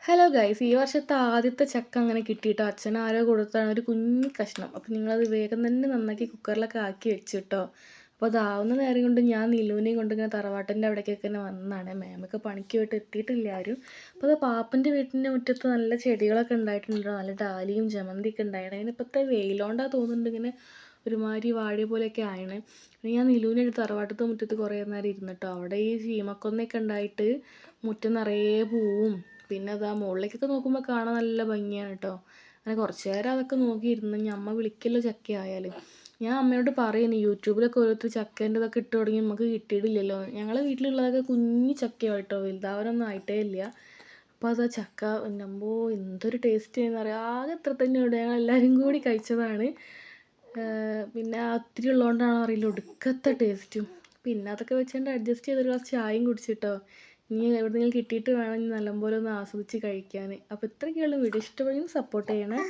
Hello guys, ഈ വർഷത്തെ ആദ്യത്തെ ചക്ക അങ്ങനെ കിട്ടിയിട്ടോ. അച്ഛൻ ആരോ കൊടുത്താണ് ഒരു കുഞ്ഞു കഷ്ണം. അപ്പം നിങ്ങളത് വേഗം തന്നെ നന്നാക്കി കുക്കറിലൊക്കെ ആക്കി വെച്ചിട്ടോ. അപ്പോൾ അതാവുന്ന നേരം കൊണ്ട് ഞാൻ നിലൂനെയും കൊണ്ട് ഇങ്ങനെ തറവാട്ടിൻ്റെ അവിടേക്കൊക്കെ തന്നെ വന്നതാണ്. മേമൊക്കെ പണിക്ക് പോയിട്ട് എത്തിയിട്ടില്ല ആരും. അപ്പോൾ അത് പാപ്പൻ്റെ വീട്ടിൻ്റെ മുറ്റത്ത് നല്ല ചെടികളൊക്കെ ഉണ്ടായിട്ടുണ്ടോ, നല്ല ഡാലിയും ജമന്തിയൊക്കെ ഉണ്ടായിരുന്നു. അതിനിപ്പോഴത്തെ വെയിലോണ്ടാ തോന്നുന്നുണ്ട് ഇങ്ങനെ ഒരുമാതിരി വാടിയ പോലെയൊക്കെ ആയണേ. പിന്നെ ഞാൻ നിലൂനെ തറവാട്ടത്തെ മുറ്റത്ത് കുറേ നേരം ഇരുന്നിട്ടോ. അവിടെ ഈ ചീമക്കൊന്നൊക്കെ ഉണ്ടായിട്ട് മുറ്റം നിറയെ പൂവും. പിന്നെ അതാ മുകളിലേക്കൊക്കെ നോക്കുമ്പോൾ കാണാൻ നല്ല ഭംഗിയാണ് കേട്ടോ. അങ്ങനെ കുറച്ച് നേരം അതൊക്കെ നോക്കിയിരുന്നു. ഇനി അമ്മ വിളിക്കല്ലോ ചക്ക ആയാലും. ഞാൻ അമ്മയോട് പറയുന്നു, യൂട്യൂബിലൊക്കെ ഓരോരുത്തർ ചക്കേൻ്റെ ഇതൊക്കെ ഇട്ട് തുടങ്ങി നമുക്ക് കിട്ടിയിട്ടില്ലല്ലോ. ഞങ്ങളെ വീട്ടിലുള്ളതൊക്കെ കുഞ്ഞു ചക്കയാണ് കേട്ടോ, വലുതാവാനൊന്നും ആയിട്ടേ ഇല്ല. അപ്പോൾ അതാ ചക്ക എന്നമ്പോ എന്തൊരു ടേസ്റ്റ് എന്ന് പറയാം. ആകെ എത്ര തന്നെ ഉണ്ട്, ഞങ്ങൾ എല്ലാവരും കൂടി കഴിച്ചതാണ്. പിന്നെ ഒത്തിരി ഉള്ളതുകൊണ്ടാണോ അറിയില്ല, ഒടുക്കത്തെ ടേസ്റ്റും. പിന്നെ അതൊക്കെ വെച്ചുകൊണ്ട് അഡ്ജസ്റ്റ് ചെയ്തൊരു ഗ്ലാസ് ചായയും കുടിച്ചിട്ടോ. ഇനി എവിടെയെങ്കിലും കിട്ടിയിട്ട് വേണം നല്ലപോലെ ഒന്ന് ആസ്വദിച്ച് കഴിക്കാൻ. അപ്പോൾ ഇത്രയൊക്കെയുള്ള വീഡിയോ ഇഷ്ടപ്പെടുമെങ്കിൽ സപ്പോർട്ട് ചെയ്യണേ.